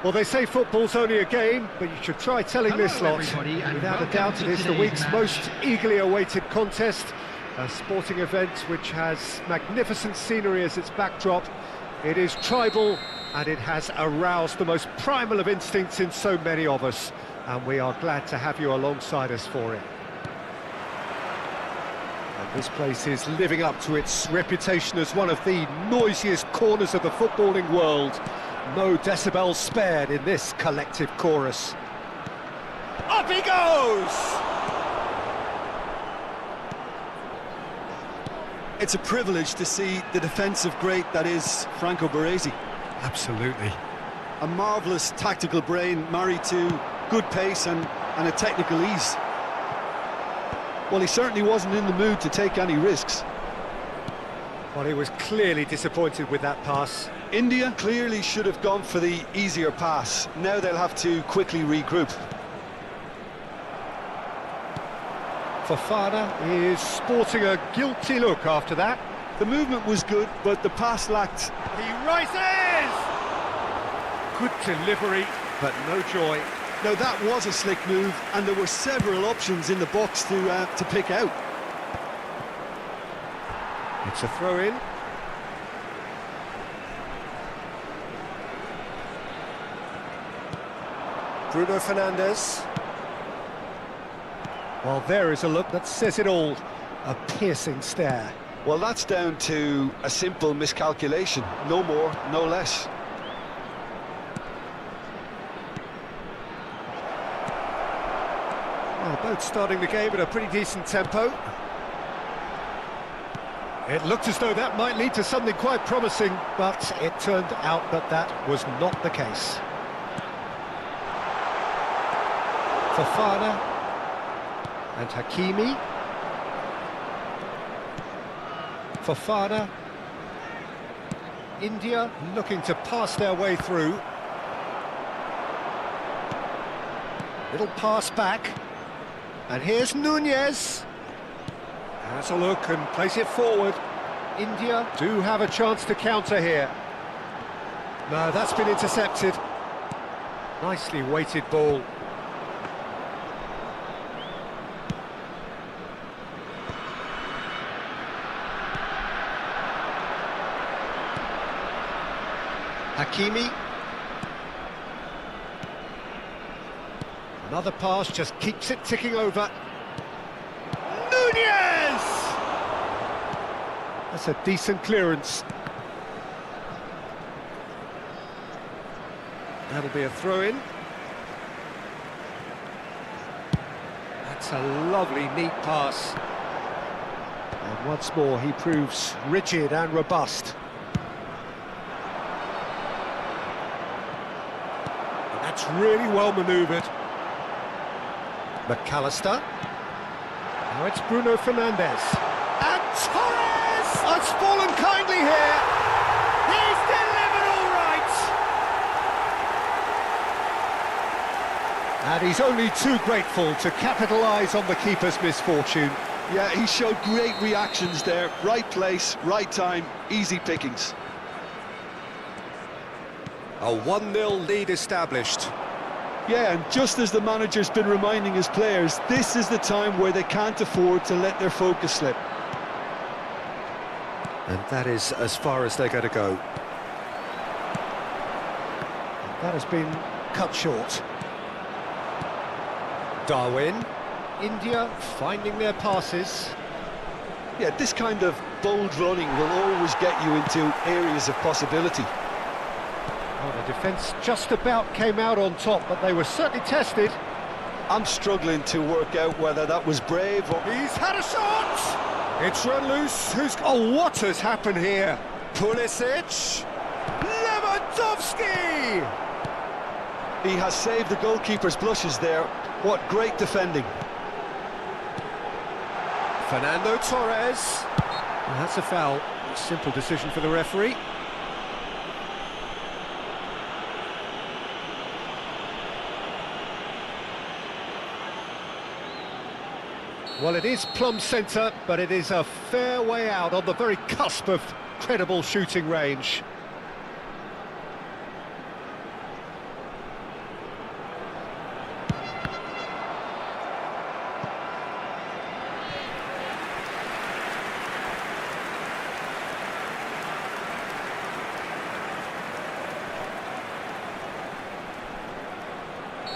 Well, they say football's only a game, but you should try telling this lot. Without a doubt, it is the week's most eagerly awaited contest, a sporting event which has magnificent scenery as its backdrop. It is tribal, and it has aroused the most primal of instincts in so many of us, and we are glad to have you alongside us for it. And this place is living up to its reputation as one of the noisiest corners of the footballing world. No decibels spared in this collective chorus. Up he goes! It's a privilege to see the defensive great that is Franco Baresi. Absolutely. A marvellous tactical brain married to good pace and a technical ease. Well, he certainly wasn't in the mood to take any risks. Well, he was clearly disappointed with that pass. India clearly should have gone for the easier pass. Now they'll have to quickly regroup. Fofana is sporting a guilty look after that. The movement was good, but the pass lacked. He rises! Good delivery, but no joy. Now that was a slick move, and there were several options in the box to pick out. It's a throw-in. Bruno Fernandes. Well, there is a look that says it all. A piercing stare. Well, that's down to a simple miscalculation. No more, no less. Well, both starting the game at a pretty decent tempo. It looked as though that might lead to something quite promising, but it turned out that that was not the case. Fofana and Hakimi. Fofana. India looking to pass their way through. Little pass back. And here's Nunez. Has a look and place it forward. India do have a chance to counter here. No, that's been intercepted. Nicely weighted ball. Hakimi. Another pass just keeps it ticking over. Nunez! That's a decent clearance. That'll be a throw-in. That's a lovely, neat pass. And once more, he proves rigid and robust. And that's really well manoeuvred. McAllister. Now it's Bruno Fernandes. And Torres! Oh, it's fallen kindly here. He's delivered all right. And he's only too grateful to capitalise on the keeper's misfortune. Yeah, he showed great reactions there. Right place, right time, easy pickings. A 1-0 lead established. Yeah, and just as the manager's been reminding his players, this is the time where they can't afford to let their focus slip. And that is as far as they're going to go. That has been cut short. Darwin. India finding their passes. Yeah, this kind of bold running will always get you into areas of possibility. Well, the defence just about came out on top, but they were certainly tested. I'm struggling to work out whether that was brave or... He's had a shot! It's run loose. Oh, what has happened here? Pulisic! Lewandowski! He has saved the goalkeeper's blushes there. What great defending. Fernando Torres. Well, that's a foul. Simple decision for the referee. Well, it is plumb centre, but it is a fair way out on the very cusp of credible shooting range.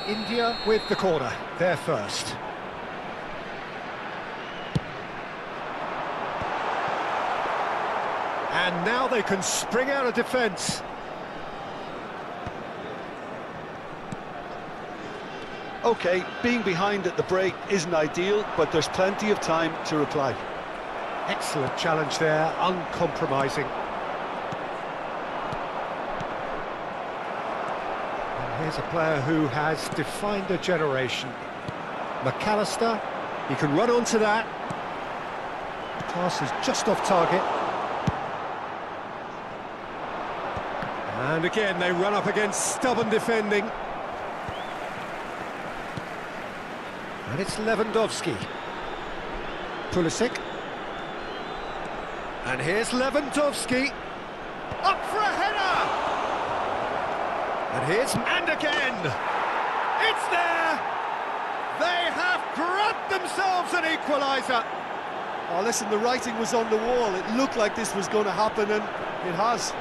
India with the corner, they're first. And now they can spring out of defence. OK, being behind at the break isn't ideal, but there's plenty of time to reply. Excellent challenge there, uncompromising. And here's a player who has defined a generation. McAllister, he can run onto that. Pass is just off target. And again, they run up against stubborn defending. And it's Lewandowski. Pulisic. And here's Lewandowski. Up for a header! And and again! It's there! They have grabbed themselves an equaliser! Oh, listen, the writing was on the wall. It looked like this was going to happen, and it has.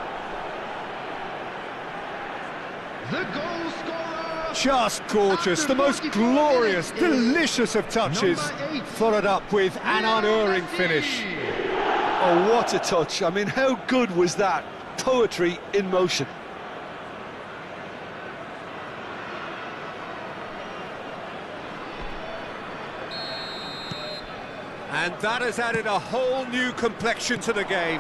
The goal scorer! Just gorgeous, the most glorious, delicious of touches, followed up with an unerring finish. Oh, what a touch. I mean, how good was that? Poetry in motion. And that has added a whole new complexion to the game.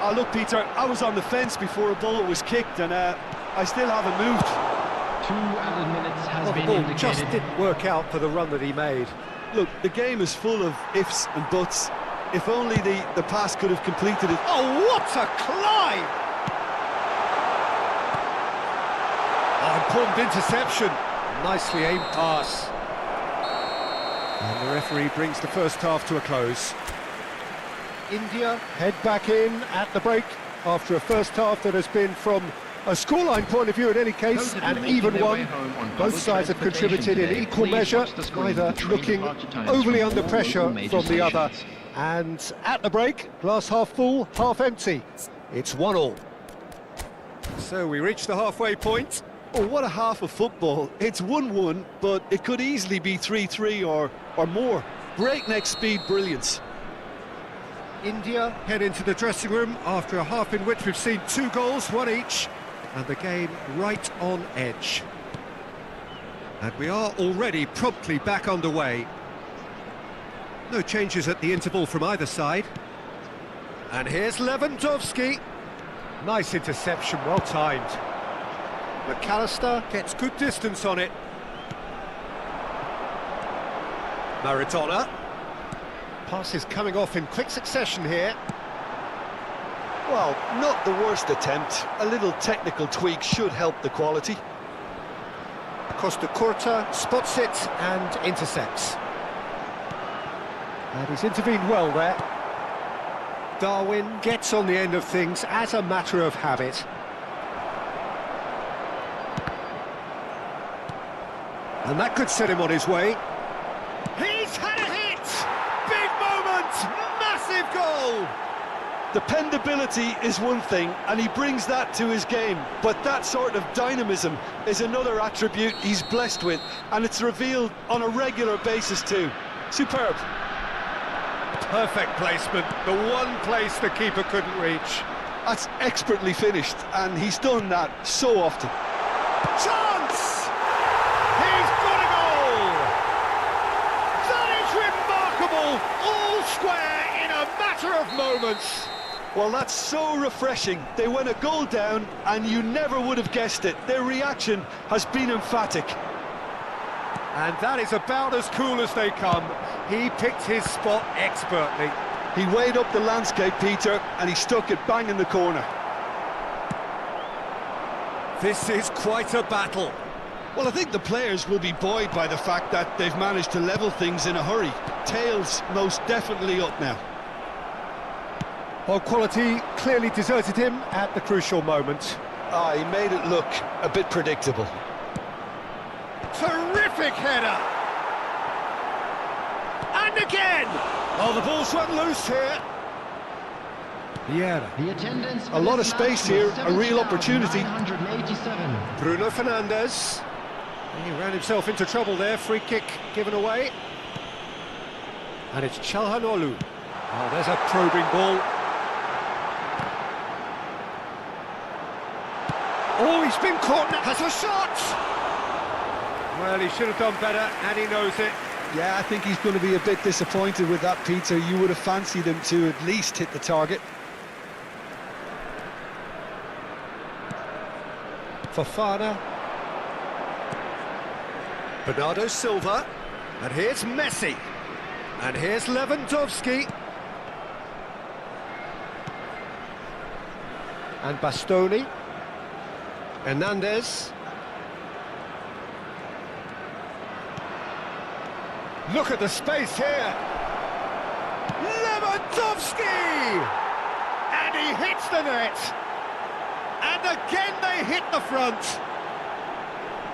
Oh, look, Peter, I was on the fence before a ball was kicked, and I still haven't moved. 2 added minutes has been The ball indicated. just didn't work out for the run that he made. Look, the game is full of ifs and buts. If only the pass could have completed it. Oh, what a climb! Oh, important interception. Nicely aimed pass. And the referee brings the first half to a close. India head back in at the break after a first half that has been, from a scoreline point of view in any case, an even one. Both sides have contributed in equal measure, neither looking overly under pressure from the other. And at the break, glass half full, half empty. It's 1-1. So we reach the halfway point. Oh, what a half of football. It's 1-1, but it could easily be 3-3 or more. Breakneck speed brilliance. India head into the dressing room after a half in which we've seen 2 goals, 1 each, and the game right on edge. And we are already promptly back underway. No changes at the interval from either side. And here's Lewandowski. Nice interception, well timed. McAllister gets good distance on it. Maradona. Passes coming off in quick succession here. Well, not the worst attempt. A little technical tweak should help the quality. Costa Curta spots it and intercepts. And he's intervened well there. Darwin gets on the end of things as a matter of habit. And that could set him on his way. He's had a hit! Big moment! Massive goal! Dependability is one thing, and he brings that to his game. But that sort of dynamism is another attribute he's blessed with, and it's revealed on a regular basis too. Superb. Perfect placement, the one place the keeper couldn't reach. That's expertly finished, and he's done that so often. Chance! He's got a goal! That is remarkable! All square in a matter of moments. Well, that's so refreshing. They went a goal down, and you never would have guessed it. Their reaction has been emphatic. And that is about as cool as they come. He picked his spot expertly. He weighed up the landscape, Peter, and he stuck it bang in the corner. This is quite a battle. Well, I think the players will be buoyed by the fact that they've managed to level things in a hurry. Tails most definitely up now. Well, quality clearly deserted him at the crucial moment. He made it look a bit predictable. Terrific header! And again! Oh, the ball's run loose here. Yeah. The attendance a lot of space here, a real opportunity. 987. Bruno Fernandes. He ran himself into trouble there, free kick given away. And it's Çalhanoğlu. Oh, there's a probing ball. Oh, he's been caught now. Has a shot! Well, he should have done better, and he knows it. Yeah, I think he's going to be a bit disappointed with that, Peter. You would have fancied him to at least hit the target. Fofana. Bernardo Silva. And here's Messi. And here's Lewandowski. And Bastoni. Hernandez. Look at the space here. Lewandowski! And he hits the net! And again they hit the front!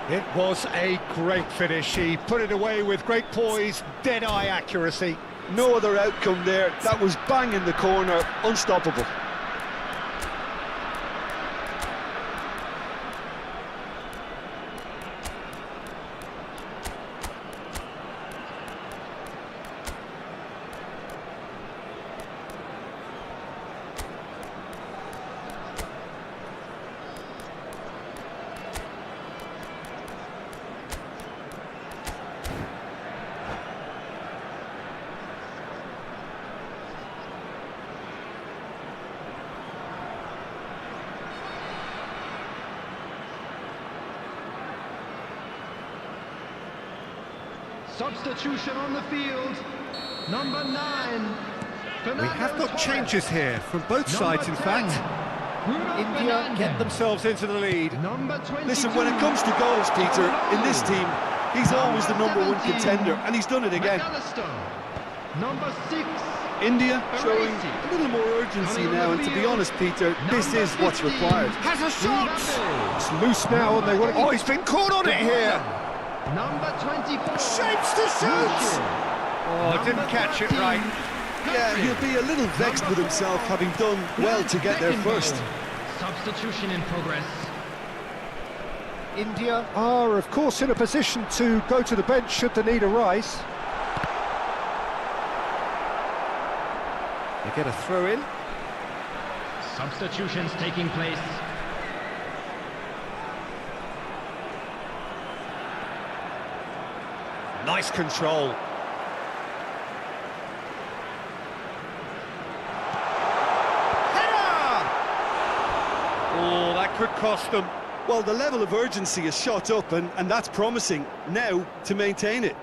It was a great finish. He put it away with great poise, dead-eye accuracy. No other outcome there. That was bang in the corner, unstoppable. Substitution on the field. Number 9. We have got changes here from both sides, in fact. India get themselves into the lead. Number 22. Listen, when it comes to goals, Peter, in this team, he's always the #1 contender, and he's done it again. Number 6. India showing a little more urgency now, and to be honest, Peter, this is what's required. Has a shot! It's loose now, and they want to... Oh, he's been caught on it here! Number 24. Shapes to shoot! Oh, didn't catch it right. Yeah, he'll be a little vexed with himself, having done well to get there first. Substitution in progress. India are, of course, in a position to go to the bench should the need arise. They get a throw in. Substitutions taking place. Nice control. Header! Oh, that could cost them. Well, the level of urgency is shot up, and that's promising. Now to maintain it.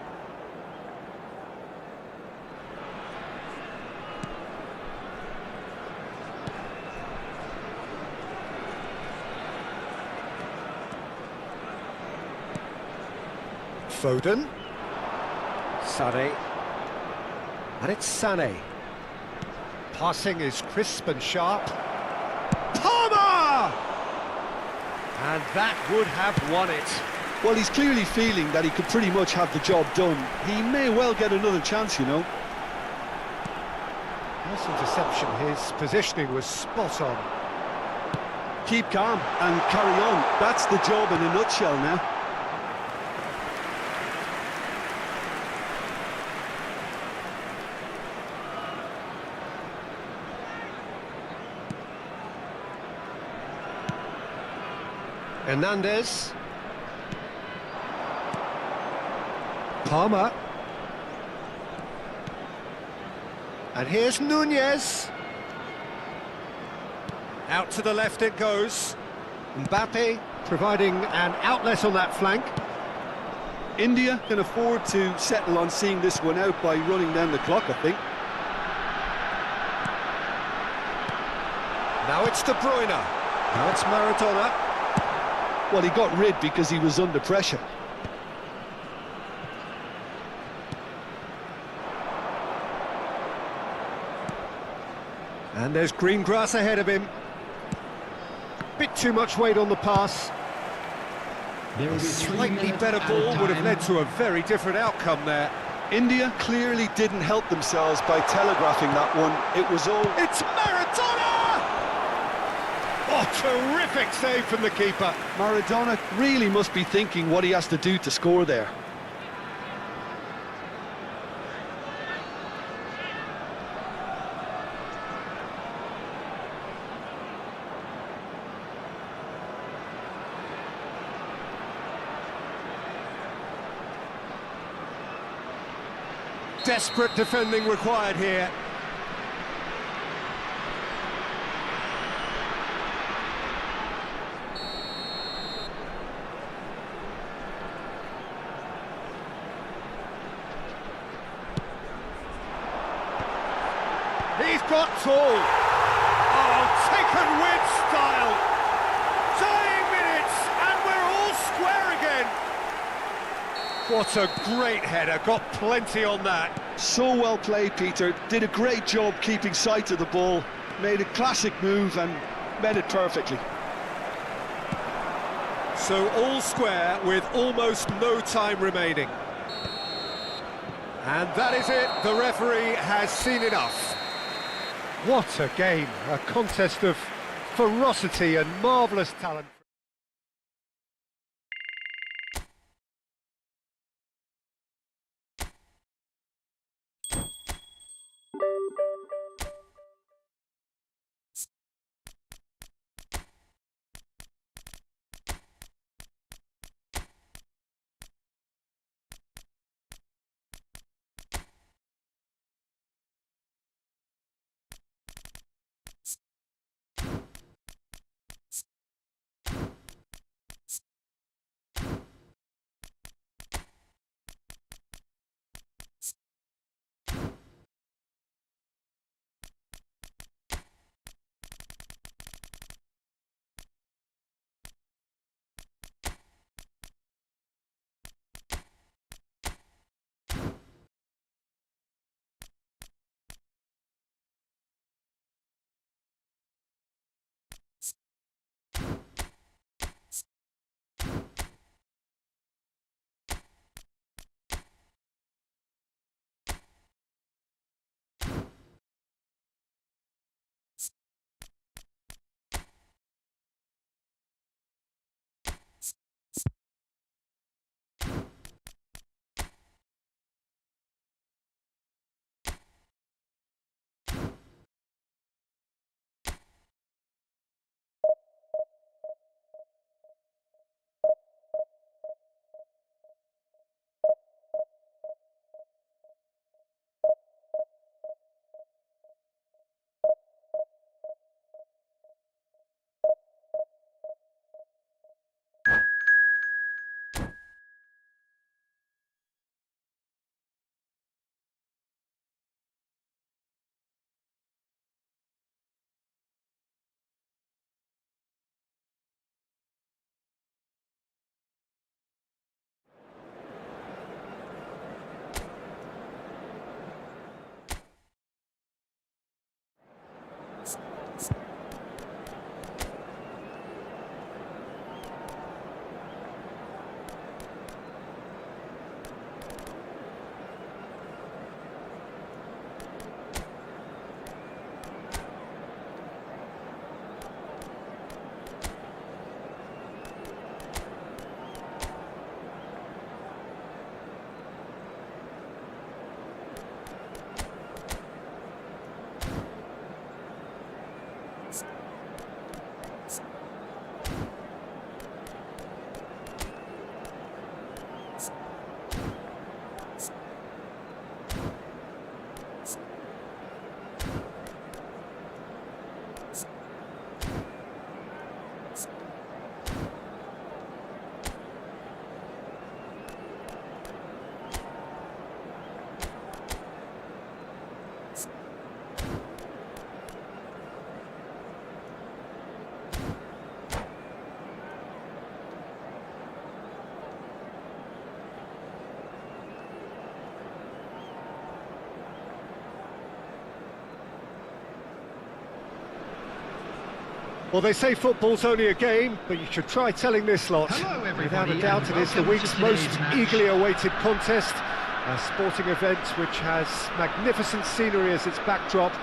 Foden. Sane. And it's Sane. Passing is crisp and sharp. Palmer! And that would have won it. Well, he's clearly feeling that he could pretty much have the job done. He may well get another chance, you know. Nice interception. His positioning was spot on. Keep calm and carry on. That's the job in a nutshell now. Hernandez. Palmer. And here's Nunez. Out to the left it goes. Mbappe providing an outlet on that flank. India can afford to settle on seeing this one out by running down the clock, I think. Now it's De Bruyne. Now it's Maradona. Well, he got rid because he was under pressure. And there's green grass ahead of him. Bit too much weight on the pass. There will A be 3 slightly minutes better added ball would have time. led to a very different outcome there. India clearly didn't help themselves by telegraphing that one. It was all... It's Maradona! Oh, terrific save from the keeper. Maradona really must be thinking what he has to do to score there. Desperate defending required here. He's got tall. Oh, taken with style. Dying minutes, and we're all square again. What a great header, got plenty on that. So well played, Peter. Did a great job keeping sight of the ball. made a classic move and met it perfectly. So all square with almost no time remaining. And that is it, the referee has seen enough. What a game, a contest of ferocity and marvellous talent. Well, they say football's only a game, but you should try telling this lot. Hello, everybody, Without a doubt, it is the welcome week's to most today's match. eagerly awaited contest. A sporting event which has magnificent scenery as its backdrop.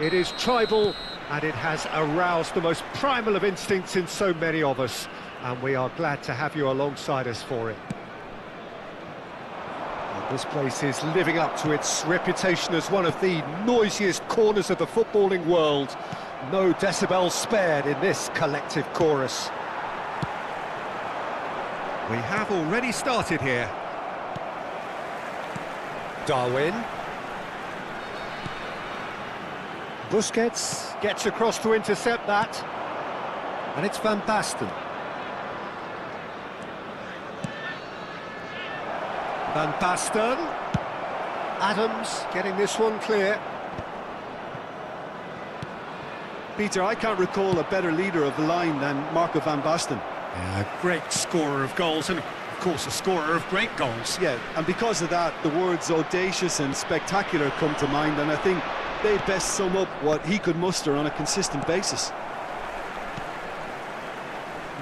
It is tribal, and it has aroused the most primal of instincts in so many of us. And we are glad to have you alongside us for it. And this place is living up to its reputation as one of the noisiest corners of the footballing world. No decibels spared in this collective chorus. We have already started here. Darwin. Busquets gets across to intercept that. And it's Van Basten. Van Basten. Adams getting this one clear. Peter, I can't recall a better leader of the line than Marco van Basten. A great scorer of goals and, of course, a scorer of great goals. Yeah, and because of that, the words audacious and spectacular come to mind, and I think They best sum up what he could muster on a consistent basis.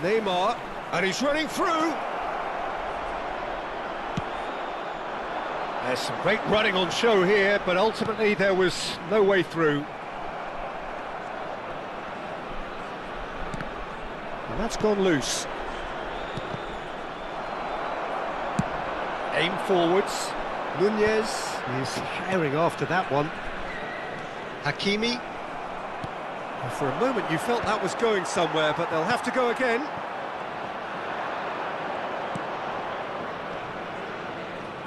Neymar, and he's running through. There's some great running on show here, but ultimately there was no way through. And that's gone loose. Aim forwards. Nunez is herring after that one. Hakimi. Well, for a moment you felt that was going somewhere, but they'll have to go again.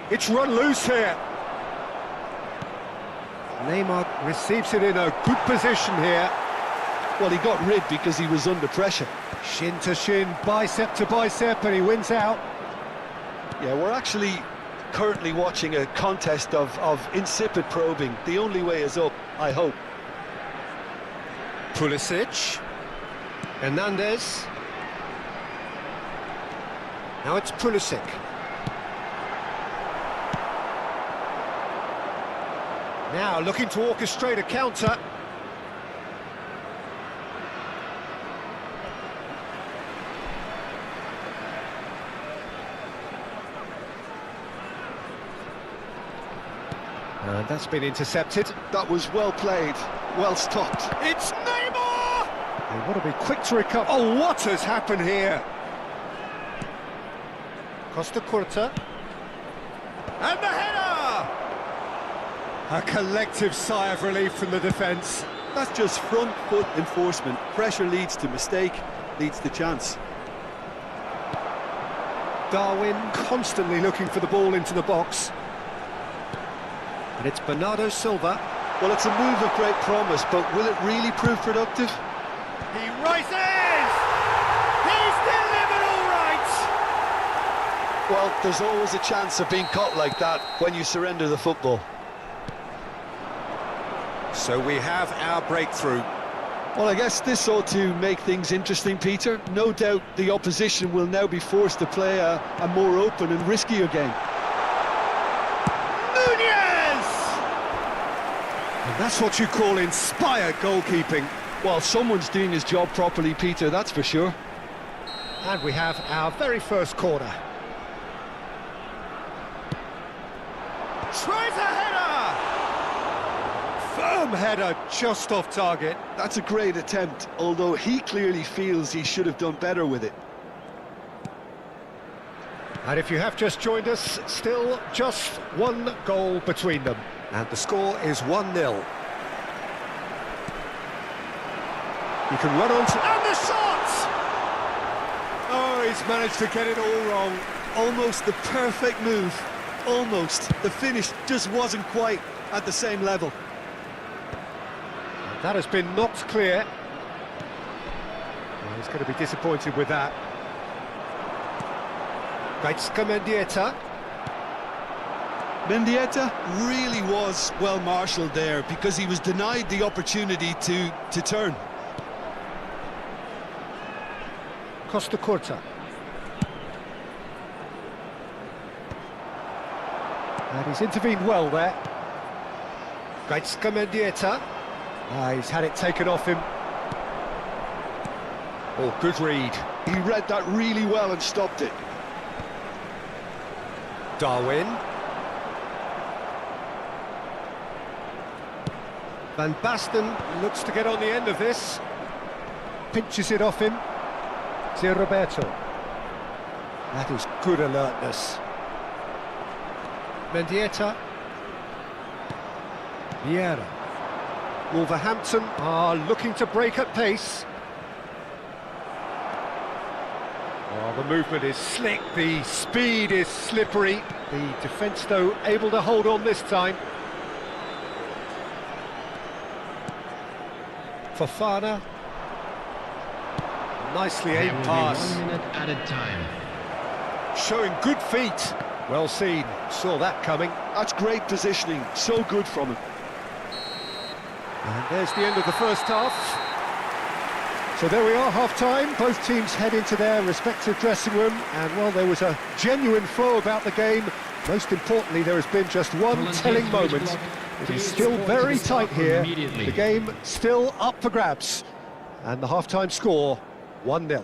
It's run loose here. Neymar receives it in a good position here. Well, he got rid because he was under pressure. Shin to shin, bicep to bicep, and he wins out. Yeah, we're actually currently watching a contest of insipid probing. The only way is up, I hope. Pulisic. Hernandez. Now it's Pulisic. Now looking to orchestrate a counter. And that's been intercepted. That was well played, well stopped. It's Neymar! They want to be quick to recover. Oh, what has happened here? Costa Curta. And the header! A collective sigh of relief from the defence. That's just front foot enforcement. Pressure leads to mistake, leads to chance. Darwin constantly looking for the ball into the box. And it's Bernardo Silva. Well, it's a move of great promise, but will it really prove productive? He rises! He's delivered all right! Well, there's always a chance of being caught like that when you surrender the football. So we have our breakthrough. Well, I guess this ought to make things interesting, Peter. No doubt the opposition will now be forced to play a more open and riskier game. Nunez! And that's what you call inspired goalkeeping. Well, someone's doing his job properly, Peter, that's for sure. And we have our very first corner. Tries a header! Firm header, just off target. That's a great attempt, although he clearly feels he should have done better with it. And if you have just joined us, still just one goal between them. And the score is 1-0. You can run on to... And the shot! Oh, he's managed to get it all wrong. Almost the perfect move. Almost. The finish just wasn't quite at the same level. That has been knocked clear. Well, he's going to be disappointed with that. Mendieta. Mendieta really was well marshalled there because he was denied the opportunity to turn. Costa Curta. And he's intervened well there. Mendieta. He's had it taken off him. Oh, good read. He read that really well and stopped it. Darwin. Van Basten looks to get on the end of this. Pinches it off him. Zé Roberto. That is good alertness. Mendieta. Vieira. Wolverhampton are looking to break at pace. Oh, the movement is slick, the speed is slippery. The defence, though, able to hold on this time. Fofana. Nicely aimed pass. 1 minute added time. Showing good feet. Well seen, saw that coming. That's great positioning, so good from him. And there's the end of the first half. So there we are, half-time. Both teams head into their respective dressing room, and well, there was a genuine flow about the game. Most importantly, there has been just one telling moment. It is still very tight here. The game still up for grabs. And the half-time score, 1-0.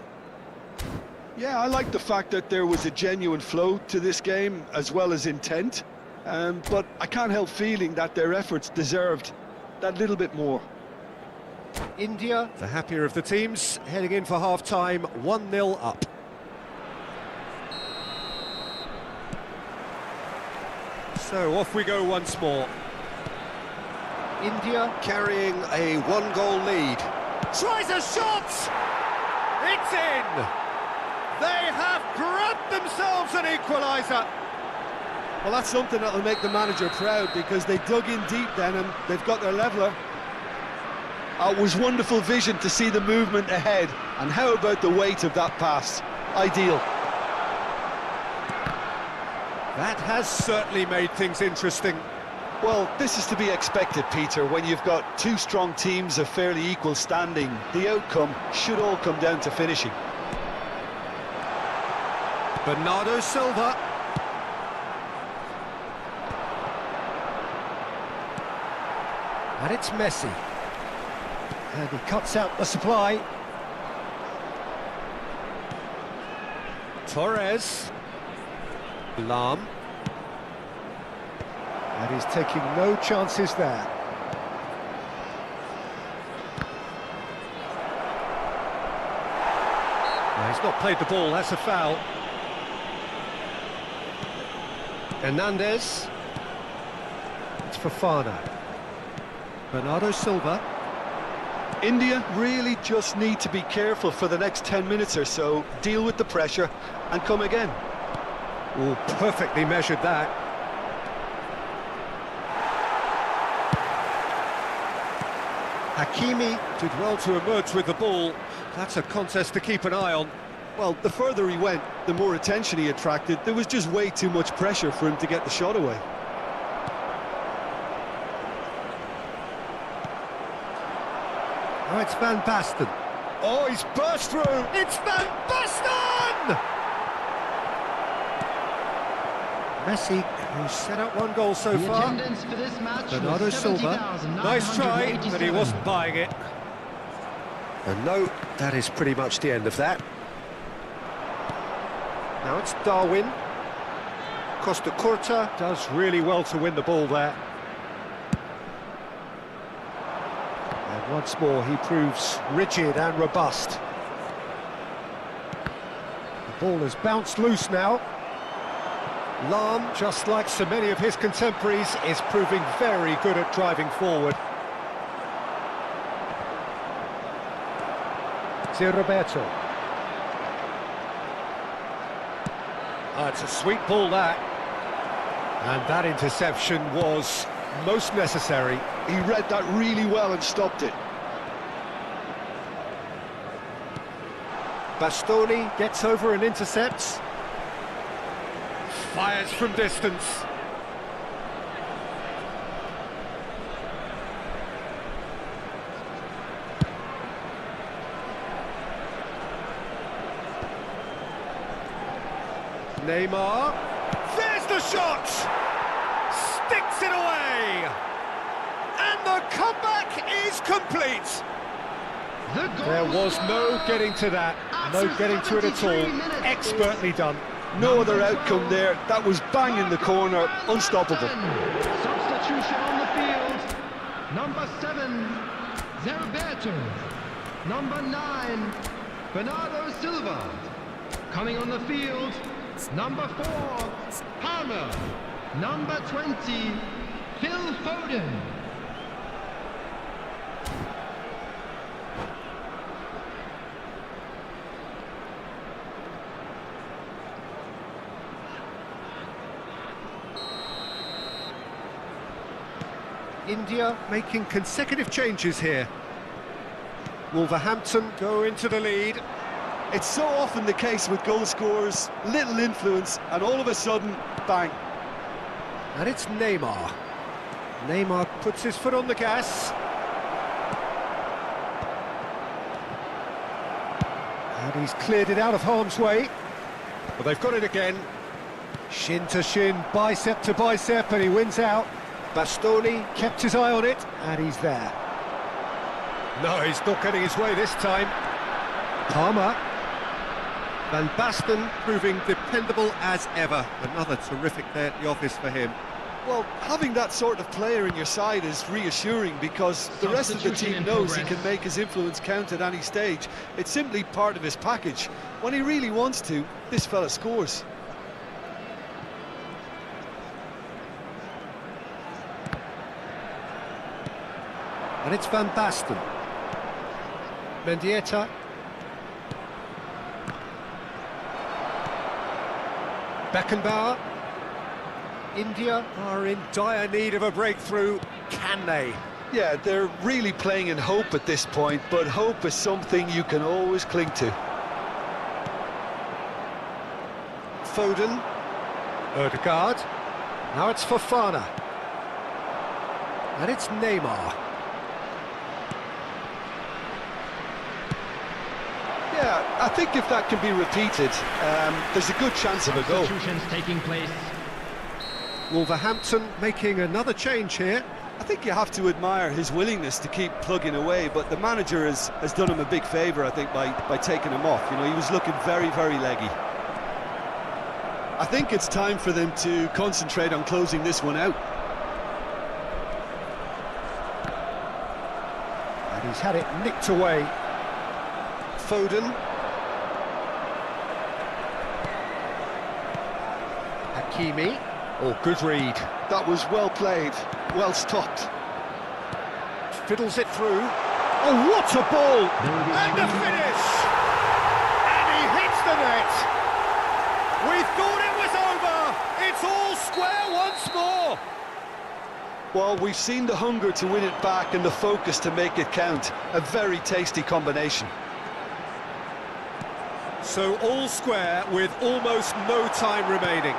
Yeah, I like the fact that there was a genuine flow to this game, as well as intent. But I can't help feeling that their efforts deserved that little bit more. India, the happier of the teams, heading in for half-time, 1-0 up. So off we go once more. India carrying a one-goal lead. Tries a shot! It's in! They have grabbed themselves an equaliser. Well, that's something that'll make the manager proud, because they dug in deep then and they've got their leveller. It was wonderful vision to see the movement ahead, and how about the weight of that pass? Ideal. That has certainly made things interesting. Well, this is to be expected, Peter, when you've got two strong teams of fairly equal standing. The outcome should all come down to finishing. Bernardo Silva. And it's Messi. And he cuts out the supply. Torres. Lam. And he's taking no chances there. Well, he's not played the ball, that's a foul. Hernandez. It's Fofana. Bernardo Silva. India really just need to be careful for the next 10 minutes or so, deal with the pressure and come again. Oh, perfectly measured that. Hakimi did well to emerge with the ball. That's a contest to keep an eye on. Well, the further he went, the more attention he attracted. There was just way too much pressure for him to get the shot away. Oh, it's Van Basten. Oh, he's burst through. It's Van Basten! Messi, who's set up one goal so far. For this match Bernardo Silva. Nice try, but he wasn't buying it. And no, that is pretty much the end of that. Now it's Darwin. Costa Curta does really well to win the ball there. And once more he proves rigid and robust. The ball has bounced loose now. Lam, just like so many of his contemporaries, is proving very good at driving forward. Roberto. Oh, it's a sweet ball, that. And that interception was most necessary. He read that really well and stopped it. Bastoni gets over and intercepts. Fires from distance. Neymar. There's the shot! Sticks it away! And the comeback is complete! There was no getting to that, no getting to it at all. Expertly done. No other outcome there. That was bang in the corner, unstoppable. Substitution on the field. Number 7, Roberto. Number 9, Bernardo Silva. Coming on the field, number 4, Palmer. Number 20, Phil Foden. India making consecutive changes here. Wolverhampton go into the lead. It's so often the case with goal scorers, little influence, and all of a sudden, bang. And it's Neymar. Neymar puts his foot on the gas. And he's cleared it out of harm's way. But they've got it again. Shin to shin, bicep to bicep, and he wins out. Bastoni kept his eye on it, and he's there. No, he's not getting his way this time. Palmer. Van Basten proving dependable as ever. Another terrific day at the office for him. Well, having that sort of player in your side is reassuring because the rest of the team knows he can make his influence count at any stage. It's simply part of his package. When he really wants to, this fella scores. And it's Van Basten. Mendieta. Beckenbauer. India are in dire need of a breakthrough. Can they? Yeah, they're really playing in hope at this point, but hope is something you can always cling to. Foden. Ødegaard. Now it's Fofana. And it's Neymar. Yeah, I think if that can be repeated, there's a good chance of a goal. Substitutions taking place. Wolverhampton making another change here. I think you have to admire his willingness to keep plugging away, but the manager has done him a big favour, I think, by taking him off. You know, he was looking very, very leggy. I think it's time for them to concentrate on closing this one out. And he's had it nicked away. Foden. Hakimi. Oh, good read. That was well played, well stopped. Fiddles it through. Oh, what a ball! And the finish! And he hits the net! We thought it was over! It's all square once more! Well, we've seen the hunger to win it back and the focus to make it count. A very tasty combination. So all square with almost no time remaining.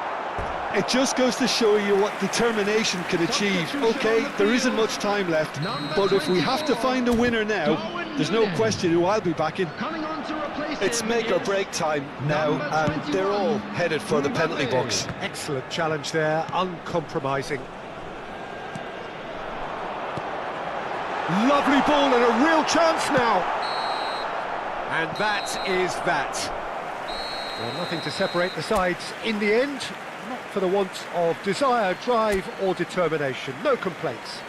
It just goes to show you what determination can achieve. Okay, there isn't much time left, but if we have to find a winner now, there's no question who I'll be backing. It's make or break time now, and they're all headed for the penalty box. Excellent challenge there, uncompromising. Lovely ball and a real chance now. And that is that. Well, nothing to separate the sides in the end. Not for the want of desire, drive or determination. No complaints.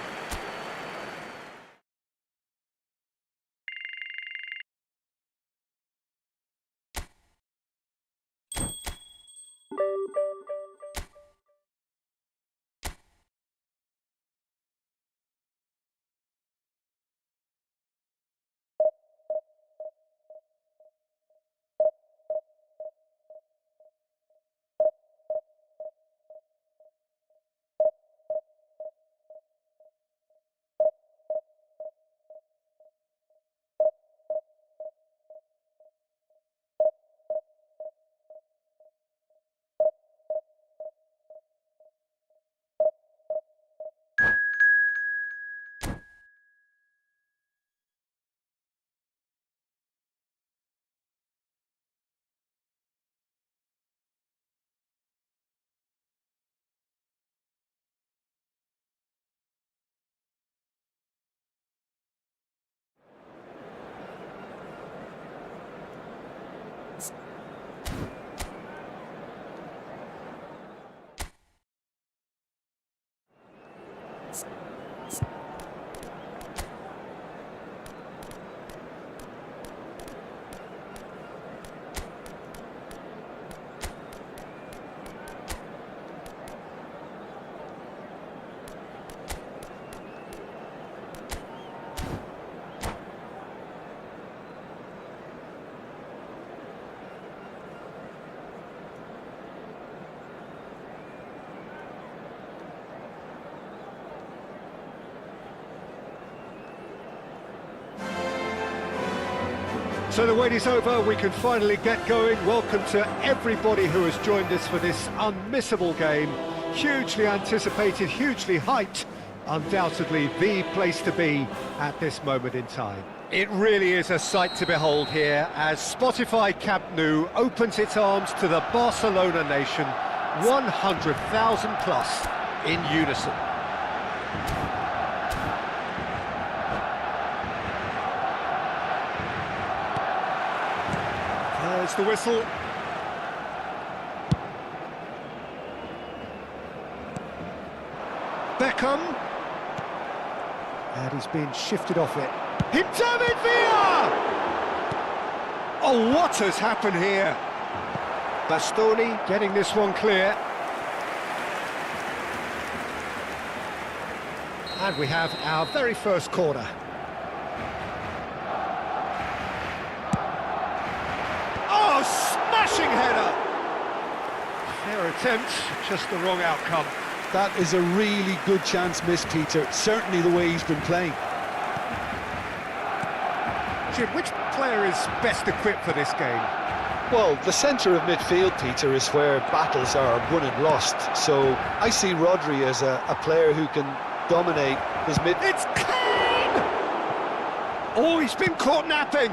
So the wait is over, we can finally get going. Welcome to everybody who has joined us for this unmissable game. Hugely anticipated, hugely hyped, undoubtedly the place to be at this moment in time. It really is a sight to behold here as Spotify Camp Nou opens its arms to the Barcelona nation, 100,000 plus in unison. There's the whistle. Beckham. And he's been shifted off it. Hit David Villa! Oh, what has happened here? Bastoni getting this one clear. And we have our very first corner. Oh, smashing header! Fair attempt, just the wrong outcome. That is a really good chance missed, Peter. Certainly the way he's been playing. Jim, which player is best equipped for this game? Well, the centre of midfield, Peter, is where battles are won and lost. So I see Rodri as a player who can dominate his mid... It's Kane! Oh, he's been caught napping!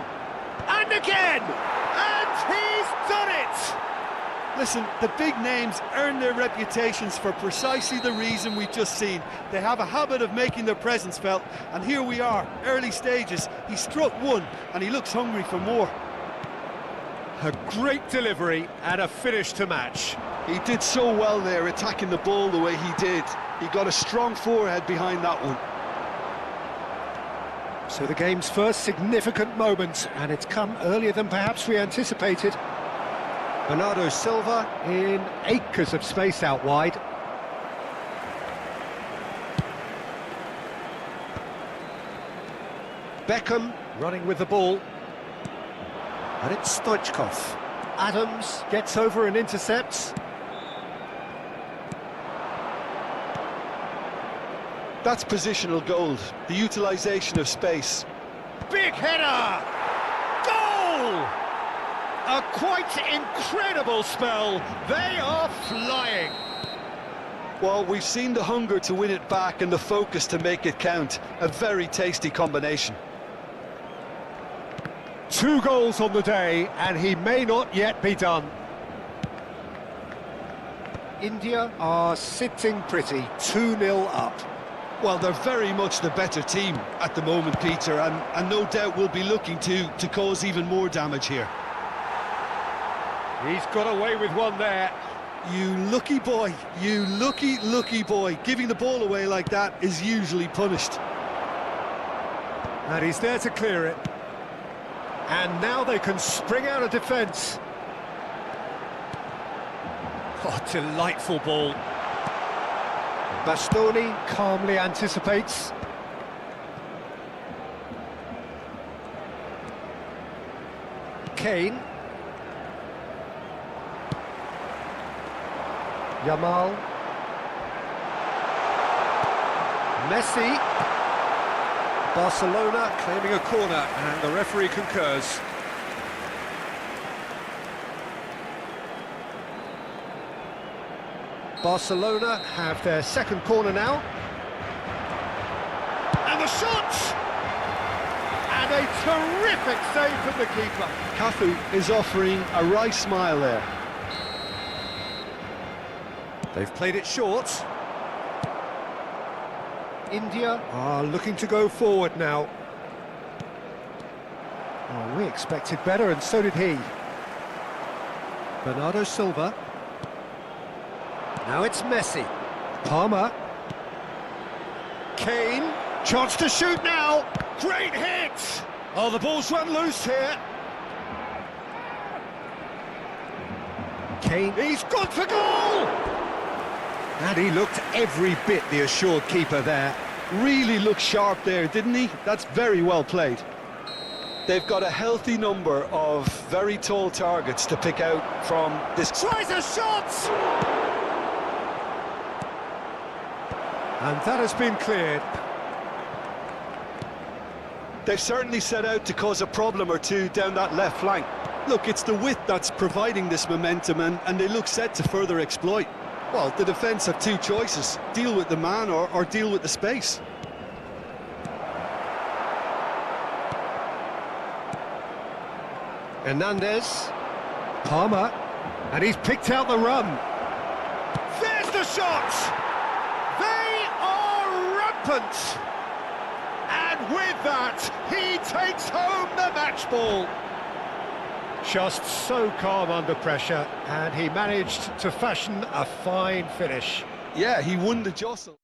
And again! And he's done it! Listen, the big names earn their reputations for precisely the reason we've just seen. They have a habit of making their presence felt, and here we are, early stages. He struck one, and he looks hungry for more. A great delivery and a finish to match. He did so well there, attacking the ball the way he did. He got a strong forehead behind that one. So the game's first significant moment, and it's come earlier than perhaps we anticipated. Bernardo Silva in acres of space out wide. Beckham running with the ball. And it's Stoichkov. Adams gets over and intercepts. That's positional gold, the utilisation of space. Big header! Goal! A quite incredible spell. They are flying. Well, we've seen the hunger to win it back and the focus to make it count. A very tasty combination. 2 goals on the day, and he may not yet be done. India are sitting pretty, 2-0 up. Well, they're very much the better team at the moment, Peter, and no doubt will be looking to cause even more damage here. He's got away with one there. You lucky boy, you lucky boy. Giving the ball away like that is usually punished. And he's there to clear it. And now they can spring out of defence. Oh, delightful ball. Bastoni calmly anticipates. Kane. Yamal. Messi. Barcelona claiming a corner, and the referee concurs. Barcelona have their second corner now. And the shot! And a terrific save from the keeper. Cafu is offering a wry smile there. They've played it short. India are looking to go forward now. Oh, we expected better, and so did he. Bernardo Silva. Now it's Messi. Palmer. Kane. Chance to shoot now. Great hit! Oh, the ball's run loose here. Kane. He's gone for goal! And he looked every bit the assured keeper there. Really looked sharp there, didn't he? That's very well played. They've got a healthy number of very tall targets to pick out from this. Tries a shot! And that has been cleared. They've certainly set out to cause a problem or two down that left flank. Look, it's the width that's providing this momentum, and they look set to further exploit. Well, the defence have two choices: deal with the man or deal with the space. Hernandez. Palmer. And he's picked out the run. There's the shot! They are rampant! And with that, he takes home the match ball. Just so calm under pressure, and he managed to fashion a fine finish. Yeah, he won the jostle.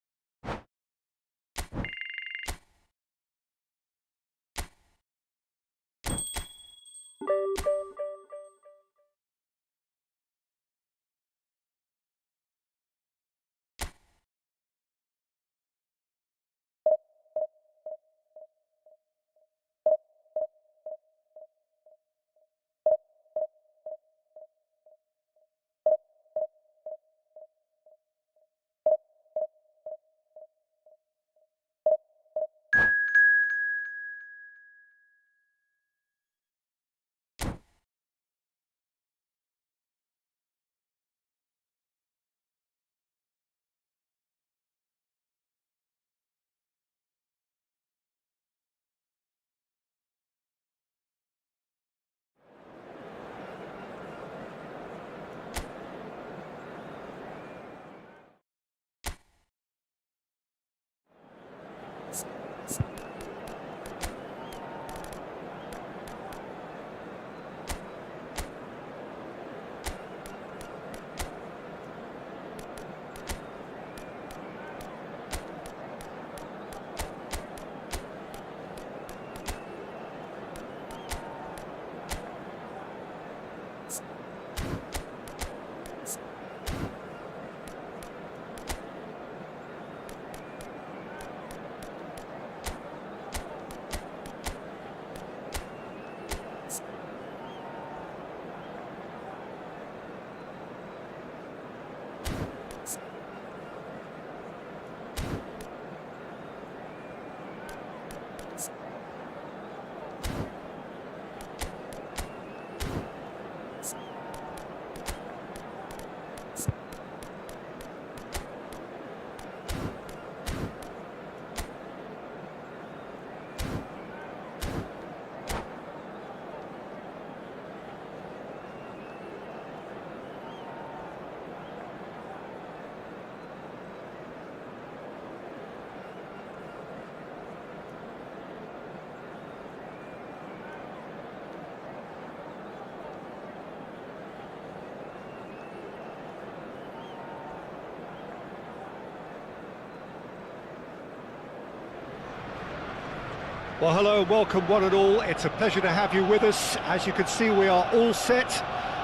Well, hello, welcome one and all. It's a pleasure to have you with us. As you can see, we are all set.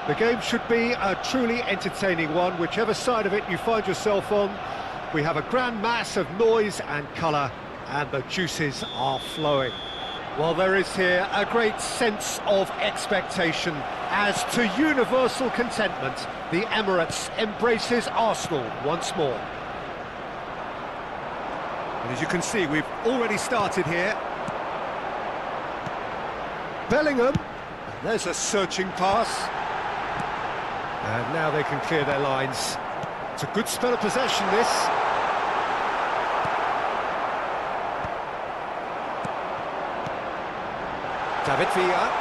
The game should be a truly entertaining one, whichever side of it you find yourself on. We have a grand mass of noise and colour, and the juices are flowing. Well, there is here a great sense of expectation as to universal contentment. The Emirates embraces Arsenal once more. And as you can see, we've already started here. Bellingham, there's a searching pass, and now they can clear their lines. It's a good spell of possession, this. David Villa.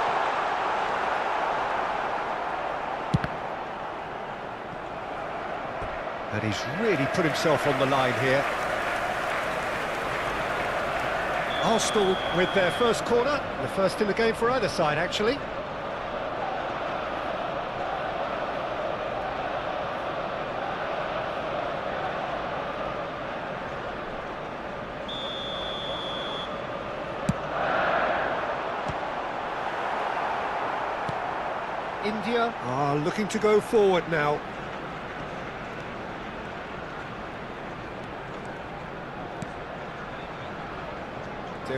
And he's really put himself on the line here. Arsenal with their first corner, the first in the game for either side, actually. India are looking to go forward now.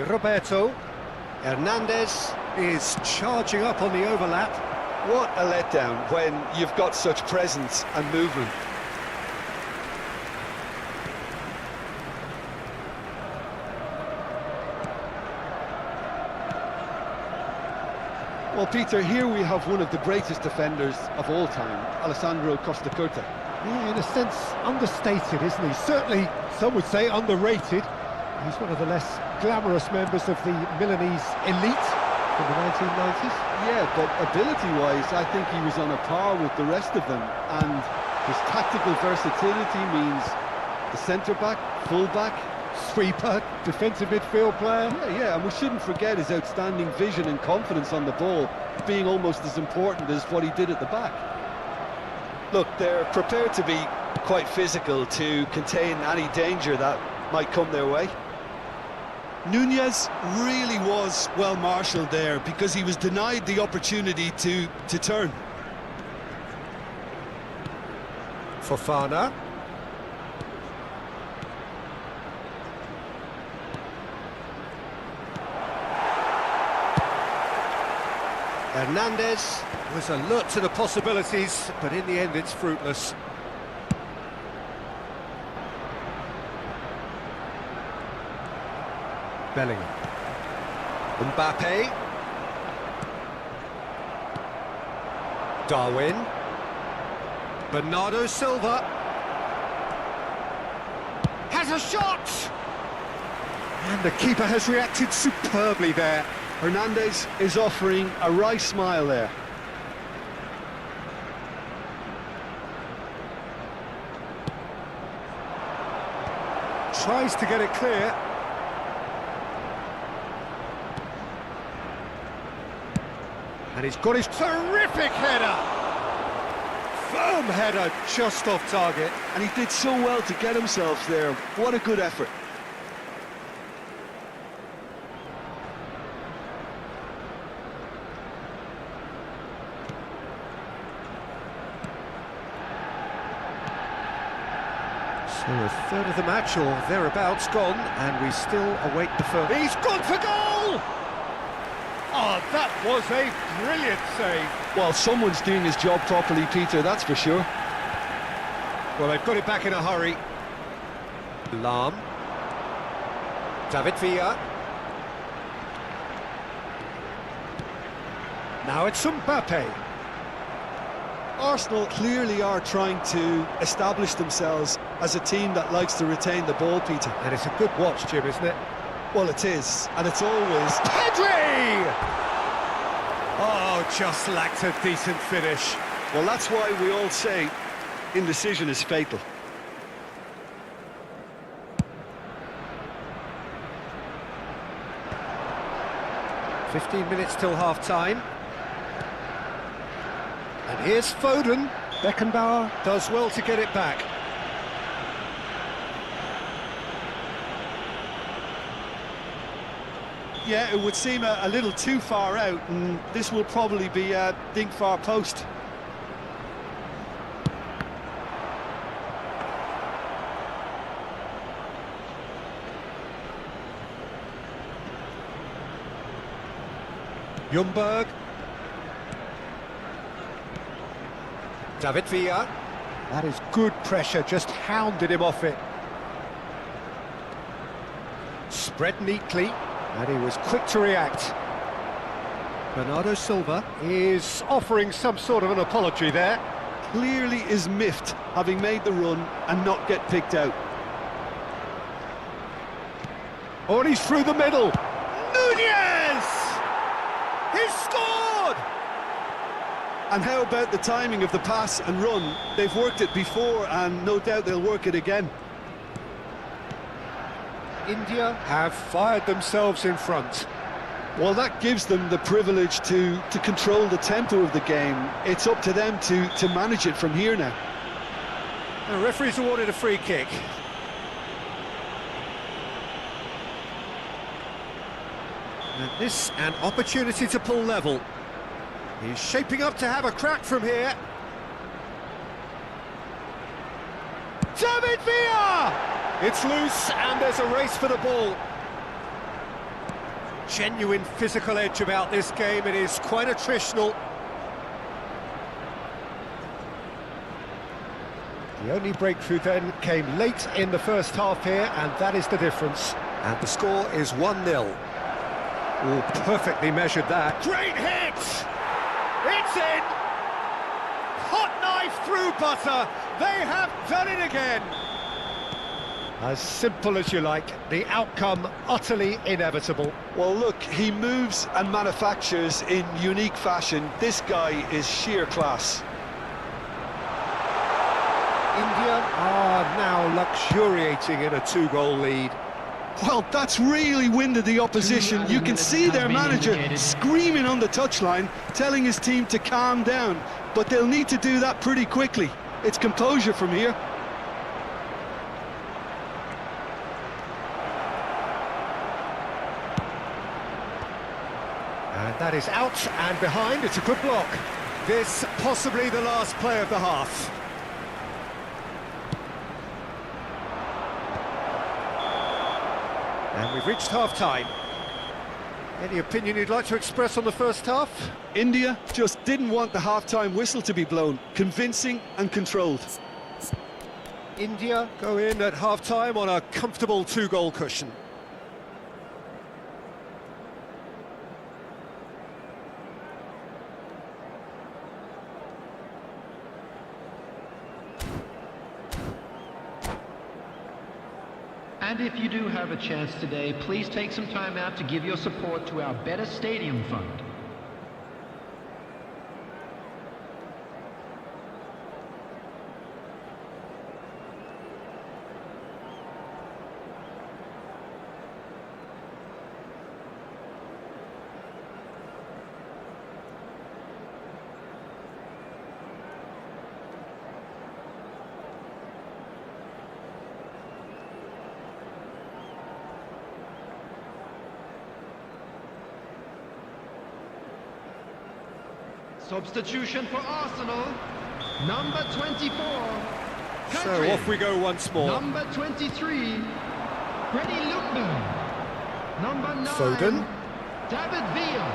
Roberto. Hernandez is charging up on the overlap. What a letdown when you've got such presence and movement. Well, Peter, here we have one of the greatest defenders of all time, Alessandro Costa Curta. Yeah, in a sense, understated, isn't he? Certainly, some would say underrated. He's one of the less glamorous members of the Milanese elite from the 1990s. Yeah, but ability-wise, I think he was on a par with the rest of them, and his tactical versatility means the centre-back, full-back, Sweeper, defensive midfield player. yeah, and we shouldn't forget his outstanding vision and confidence on the ball, being almost as important as what he did at the back. Look, they're prepared to be quite physical to contain any danger that might come their way. Nunez really was well marshalled there because he was denied the opportunity to turn. Fofana. Hernandez was alert to the possibilities, but in the end it's fruitless. Bellingham. Mbappe. Darwin. Bernardo Silva. Has a shot! And the keeper has reacted superbly there. Hernandez is offering a wry smile there. Tries to get it clear. And he's got his terrific header. Firm header, just off target. And he did so well to get himself there. What a good effort. So a third of the match or thereabouts gone, and we still await the first. He's gone for goal! Oh, that was a brilliant save. Well, someone's doing his job properly, Peter, that's for sure. Well, they've got it back in a hurry. Lahm. David Villa. Now it's Mbappe. Arsenal clearly are trying to establish themselves as a team that likes to retain the ball, Peter. And it's a good watch, Jim, isn't it? Well, it is, and it's always... Pedri! Oh, just lacked a decent finish. Well, that's why we all say indecision is fatal. "15 minutes till half-time. And here's Foden. Beckenbauer does well to get it back. Yeah, it would seem a little too far out, and this will probably be a dink far post. Ljungberg. David Villa. That is good pressure, just hounded him off it. Spread neatly, and he was quick to react. Bernardo Silva is offering some sort of an apology there. Clearly is miffed, having made the run and not get picked out. Oh, and he's through the middle. Nunez! He's scored! And how about the timing of the pass and run? They've worked it before, and no doubt they'll work it again. India have fired themselves in front. Well, that gives them the privilege to control the tempo of the game. It's up to them to manage it from here now. The referee's awarded a free kick. And this an opportunity to pull level. He's shaping up to have a crack from here. David Villa! It's loose and there's a race for the ball. Genuine physical edge about this game. It is quite attritional. The only breakthrough then came late in the first half here, and that is the difference. And the score is 1-0. Oh, perfectly measured that. Great hit! It's in! Hot knife through butter. They have done it again. As simple as you like, the outcome utterly inevitable. Well, look, he moves and manufactures in unique fashion. This guy is sheer class. India are now luxuriating in a 2-goal lead. Well, that's really winded the opposition. You can see their manager screaming on the touchline, telling his team to calm down. But they'll need to do that pretty quickly. It's composure from here. And that is out and behind. It's a good block. This possibly the last play of the half. And we've reached half-time. Any opinion you'd like to express on the first half? India just didn't want the half-time whistle to be blown. Convincing and controlled. India go in at half-time on a comfortable 2-goal cushion. And if you do have a chance today, please take some time out to give your support to our Better Stadium Fund. Substitution for Arsenal, number 24. So off we go once more. Number 23, Freddie Ljungberg. Number 9, Foden. David Villa.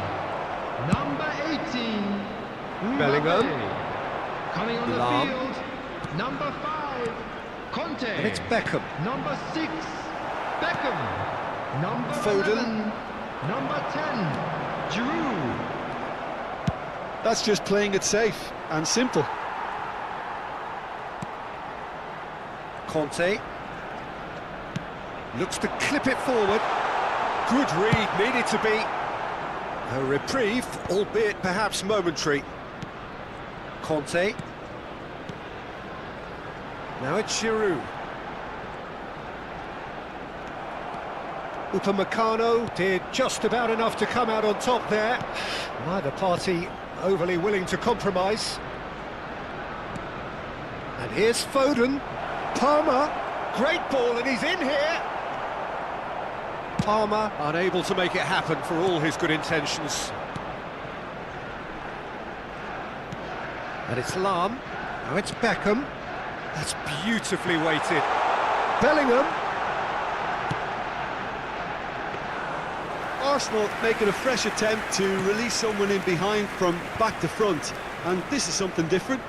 Number 18, Bellingham. Mbappe. Coming on Lam. the field, number 5, Conte. And it's Beckham. Number 6, Beckham. Number Foden. 11, number 10, Giroud. That's just playing it safe and simple. Conte. Looks to clip it forward. Good read, needed to be. A reprieve, albeit perhaps momentary. Conte. Now it's Giroud. Upamecano did just about enough to come out on top there. Neither party overly willing to compromise. And here's Foden. Palmer, great ball, and he's in here. Palmer unable to make it happen for all his good intentions. And it's Lam. Now it's Beckham. That's beautifully weighted. Bellingham. Arsenal making a fresh attempt to release someone in behind from back to front, and this is something different.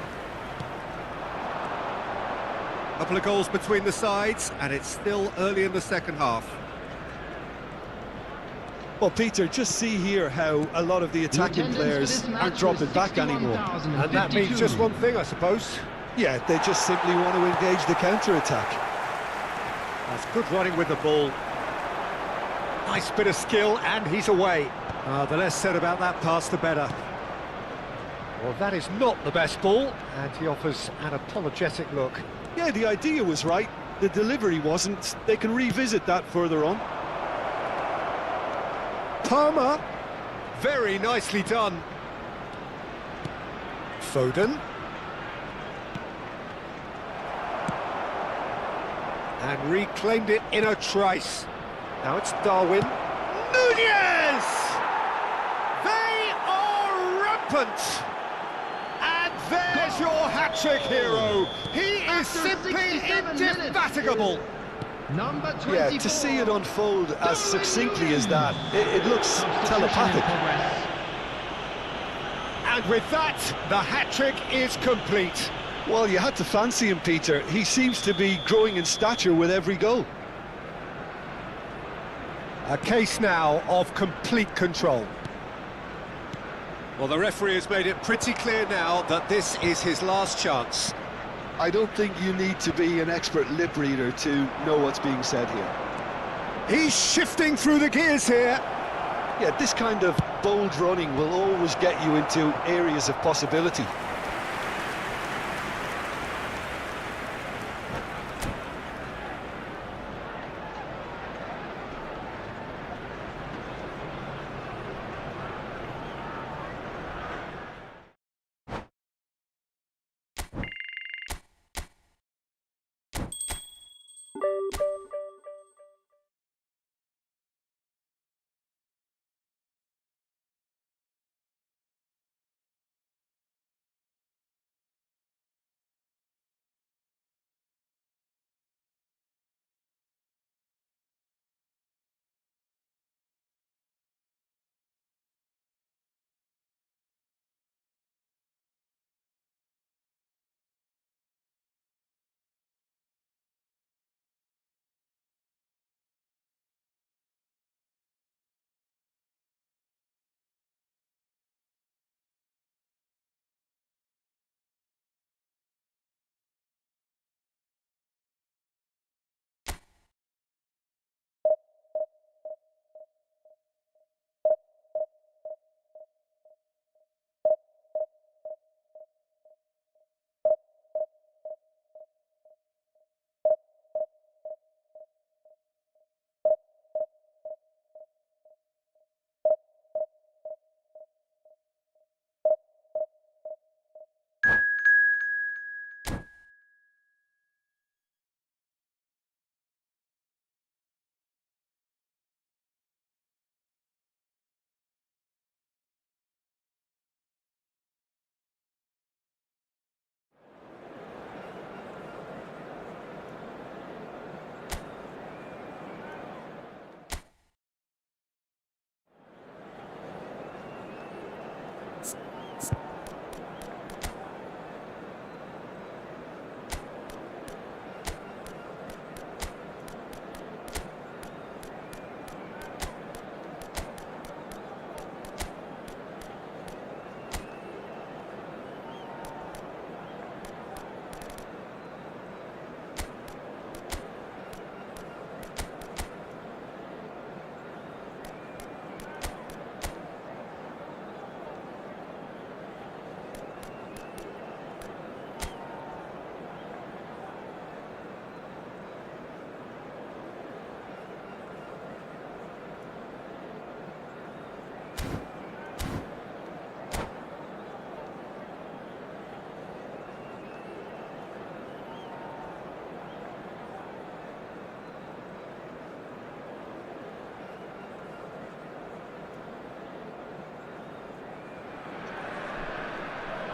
Couple of goals between the sides, and it's still early in the second half. Well, Peter, just see here how a lot of the attacking players aren't dropping back anymore. And that means just one thing, I suppose. Yeah, they just simply want to engage the counter-attack. That's good running with the ball. Nice bit of skill, and he's away. The less said about that pass, the better. Well, that is not the best ball, and he offers an apologetic look. Yeah, the idea was right, the delivery wasn't. They can revisit that further on. Palmer, very nicely done. Foden. And reclaimed it in a trice. Now it's Darwin. Nunez! They are rampant! And there's your hat-trick hero. He is simply indefatigable. Number 24. Yeah, to see it unfold as succinctly as that, it looks telepathic. And with that, the hat-trick is complete. Well, you had to fancy him, Peter. He seems to be growing in stature with every goal. A case now of complete control. Well, the referee has made it pretty clear now that this is his last chance. I don't think you need to be an expert lip reader to know what's being said here. He's shifting through the gears here. Yeah, this kind of bold running will always get you into areas of possibility.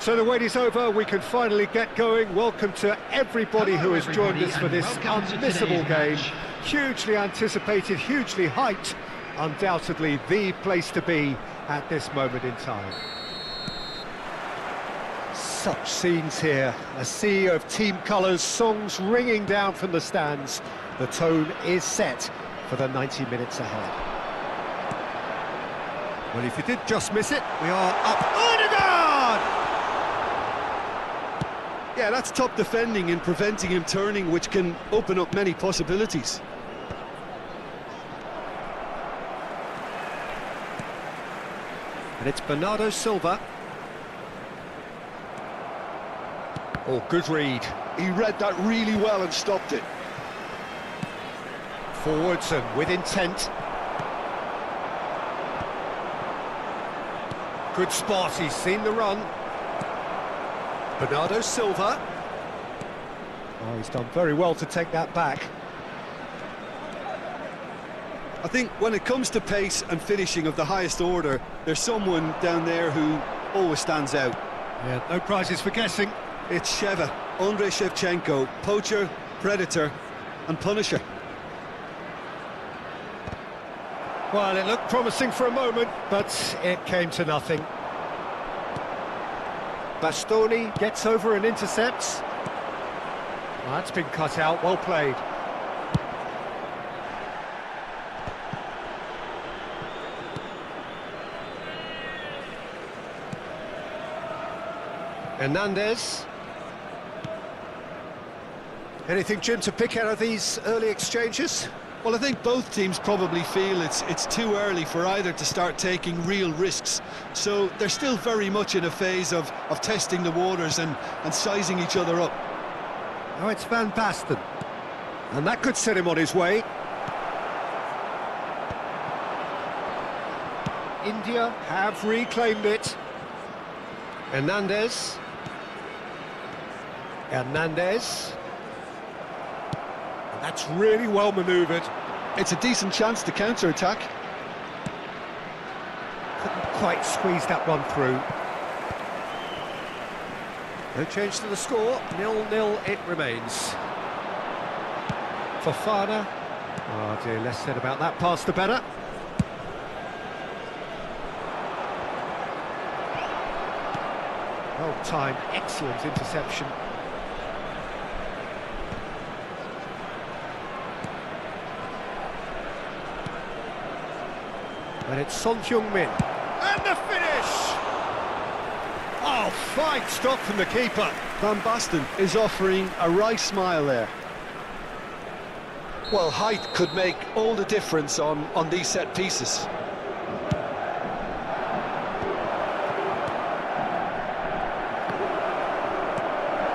So the wait is over, we can finally get going. Welcome to everybody who has joined us for this unmissable game. Hugely anticipated, hugely hyped, undoubtedly the place to be at this moment in time. Such scenes here, a sea of team colours, songs ringing down from the stands. The tone is set for the 90 minutes ahead. Well, if you did just miss it, we are up. Odegaard! Yeah, that's top defending and preventing him turning, which can open up many possibilities. And it's Bernardo Silva. Oh, good read. He read that really well and stopped it. Forwards and with intent. Good spot, he's seen the run. Bernardo Silva. Oh, he's done very well to take that back. I think when it comes to pace and finishing of the highest order, there's someone down there who always stands out. Yeah, no prizes for guessing. It's Sheva, Andrei Shevchenko, poacher, predator and punisher. Well, it looked promising for a moment, but it came to nothing. Bastoni gets over and intercepts. Well, that's been cut out, well played. Hernandez. Anything, Jim, to pick out of these early exchanges? Well, I think both teams probably feel it's too early for either to start taking real risks. So they're still very much in a phase of testing the waters and sizing each other up. Now it's Van Basten. And that could set him on his way. India have reclaimed it. Hernandez. Hernandez. And that's really well manoeuvred. It's a decent chance to counter-attack. Couldn't quite squeeze that one through. No change to the score, 0-0 it remains. Fofana. Oh dear, less said about that pass the better. Well timed, excellent interception. And it's Son Heung-min. And the finish! Oh, fine stop from the keeper. Van Basten is offering a wry smile there. Well, height could make all the difference on these set pieces.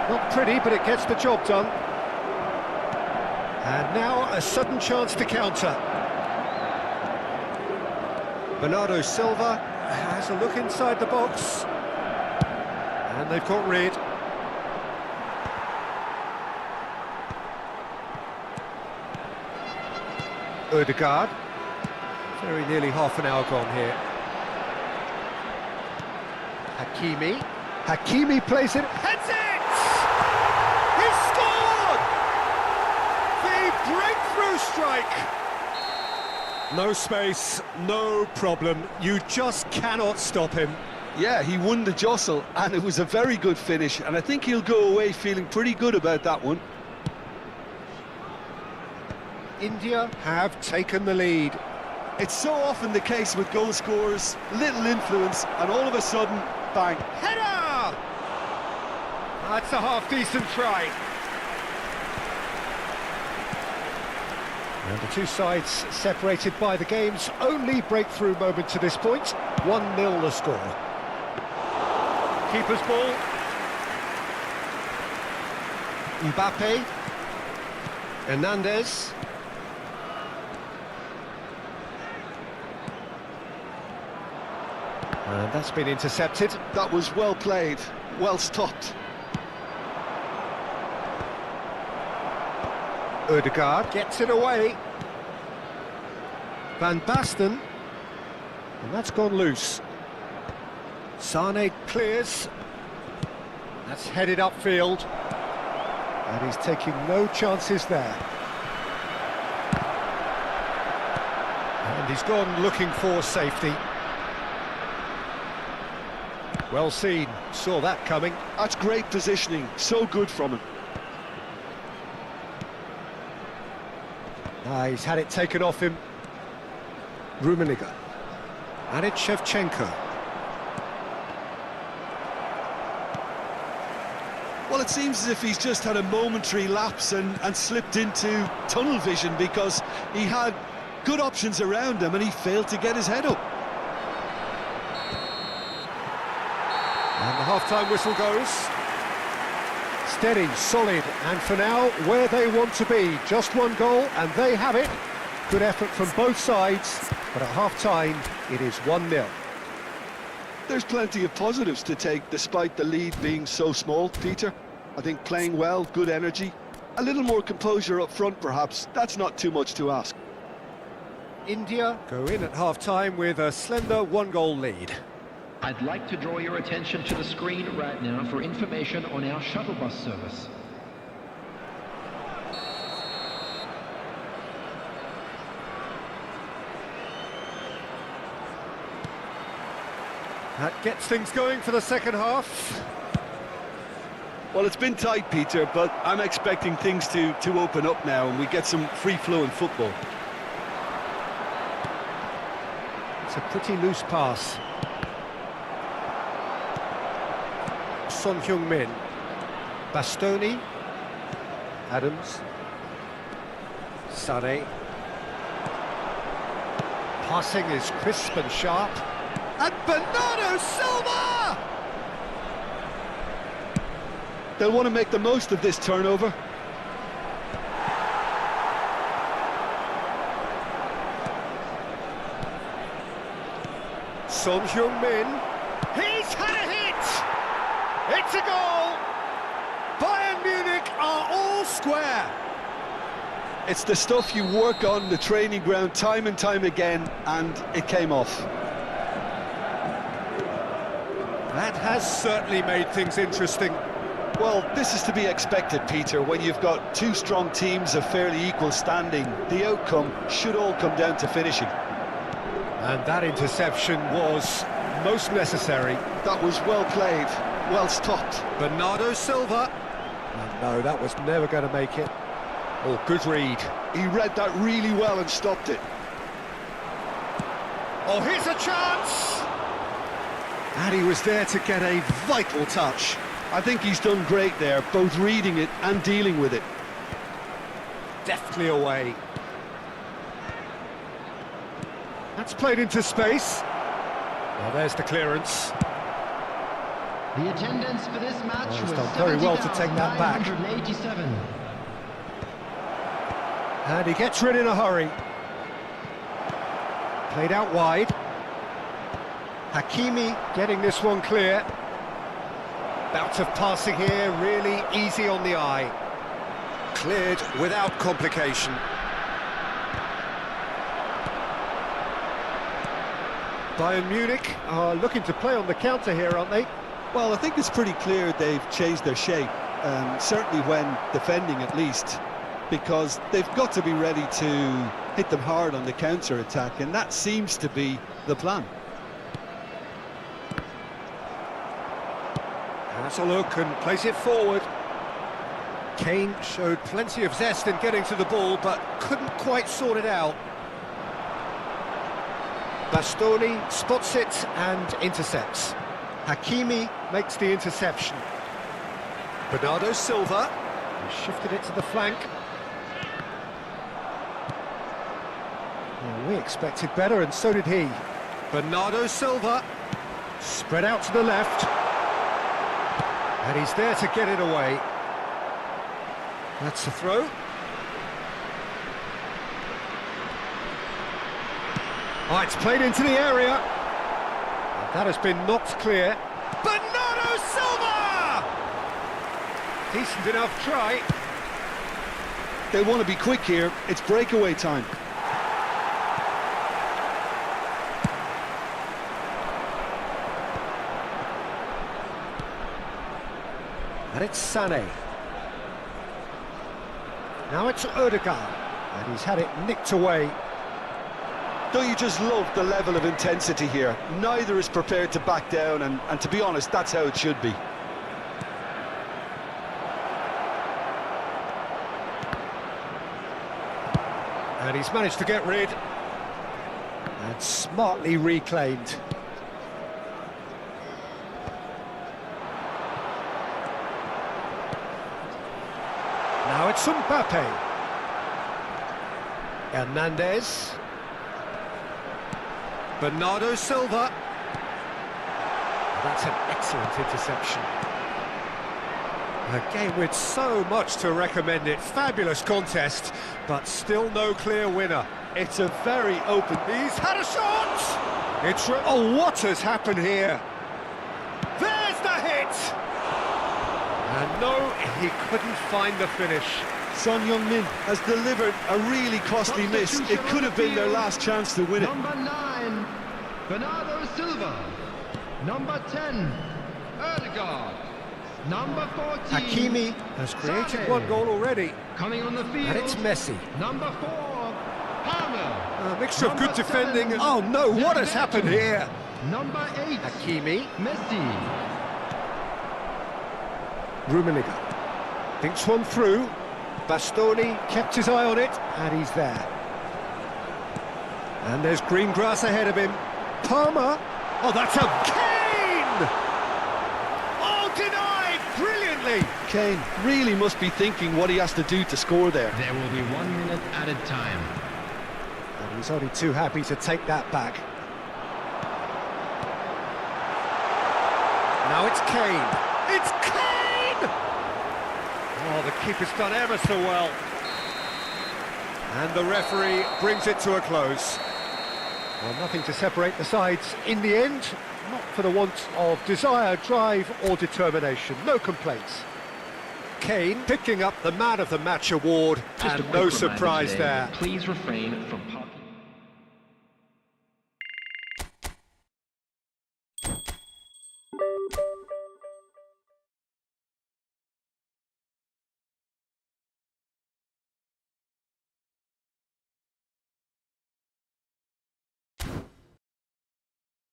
Not pretty, but it gets the job done. And now a sudden chance to counter. Bernardo Silva has a look inside the box. And they've got rid. Ødegaard. Very nearly half an hour gone here. Hakimi. Hakimi plays it. Heads it! He's scored! The breakthrough strike! No space, no problem. You just cannot stop him. Yeah, he won the jostle, and it was a very good finish, and I think he'll go away feeling pretty good about that one. India have taken the lead. It's so often the case with goal scorers, little influence, and all of a sudden, bang. Header! That's a half-decent try. And the two sides separated by the game's only breakthrough moment to this point. 1-0 the score. Keeper's ball. Mbappe. Hernandez. And that's been intercepted. That was well played, well stopped. Ødegaard gets it away. Van Basten. And that's gone loose. Sane clears. That's headed upfield. And he's taking no chances there. And he's gone looking for safety. Well seen, saw that coming. That's great positioning, so good from him. He's had it taken off him. Rummenigge. And it's Shevchenko. Well, it seems as if he's just had a momentary lapse and slipped into tunnel vision, because he had good options around him and he failed to get his head up. And the half-time whistle goes. Steady, solid, and for now, where they want to be. Just one goal, and they have it. Good effort from both sides, but at half-time, it is 1-0. There's plenty of positives to take, despite the lead being so small, Peter. I think playing well, good energy, a little more composure up front, perhaps. That's not too much to ask. India go in at half-time with a slender one-goal lead. I'd like to draw your attention to the screen right now for information on our shuttle bus service. That gets things going for the second half. Well, it's been tight, Peter, but I'm expecting things to open up now and we get some free-flowing football. It's a pretty loose pass. Son Heung-min. Bastoni. Adams. Sané. Passing is crisp and sharp. And Bernardo Silva! They'll want to make the most of this turnover. Son Heung-min. He's had a hit! It's a goal! Bayern Munich are all square. It's the stuff you work on the training ground time and time again, and it came off. That has certainly made things interesting. Well, this is to be expected, Peter. When you've got two strong teams of fairly equal standing, the outcome should all come down to finishing. And that interception was most necessary. That was well played, well stopped. Bernardo Silva. And no, that was never going to make it. Oh, good read. He read that really well and stopped it. Oh, here's a chance! And he was there to get a vital touch. I think he's done great there, both reading it and dealing with it. Deftly away. That's played into space. Well, there's the clearance. The attendance for this match he's was done very well to take that back. 70,987. And he gets rid in a hurry. Played out wide. Hakimi getting this one clear. Bout of passing here, really easy on the eye. Cleared without complication. Bayern Munich are looking to play on the counter here, aren't they? Well, I think it's pretty clear they've changed their shape, certainly when defending at least, because they've got to be ready to hit them hard on the counter-attack, and that seems to be the plan. Has a look and plays it forward. Kane showed plenty of zest in getting to the ball, but couldn't quite sort it out. Bastoni spots it and intercepts. Hakimi makes the interception. Bernardo Silva has shifted it to the flank. Well, we expected better, and so did he. Bernardo Silva spread out to the left. And he's there to get it away. That's the throw. Oh, it's played into the area. And that has been knocked clear. Bernardo Silva! Decent enough try. They want to be quick here. It's breakaway time. And it's Sané. Now it's Odegaard. And he's had it nicked away. Don't you just love the level of intensity here? Neither is prepared to back down, and to be honest, that's how it should be. And he's managed to get rid. And smartly reclaimed. Now it's Mbappe. Hernandez. Bernardo Silva. That's an excellent interception. A game with so much to recommend it. Fabulous contest, but still no clear winner. It's a very open... He's had a shot! Oh, what has happened here? There's the hit! And no, he couldn't find the finish. Son Heung-min has delivered a really costly miss. It could have been their last chance to win it. Number 9, Bernardo Silva. Number 10, Odegaard. Number 14, Hakimi has created Sané. one goal already. Coming on the field, And it's Messi. Number 4, Palmer. A mixture of good Number defending. 7, Oh no, what has happened here? Number 8, Hakimi. Messi. Rummenigge thinks one through. Bastoni kept his eye on it, and he's there. And there's green grass ahead of him. Palmer. Oh, that's a Kane! Oh, denied brilliantly. Kane really must be thinking what he has to do to score there. There will be 1 minute added time. And he's only too happy to take that back. Now it's Kane. It's Kane! Oh, the keeper's done ever so well. And the referee brings it to a close. Well, nothing to separate the sides in the end. Not for the want of desire, drive or determination. No complaints. Kane picking up the Man of the Match award, Just a and quick no reminder surprise today, there. Please refrain from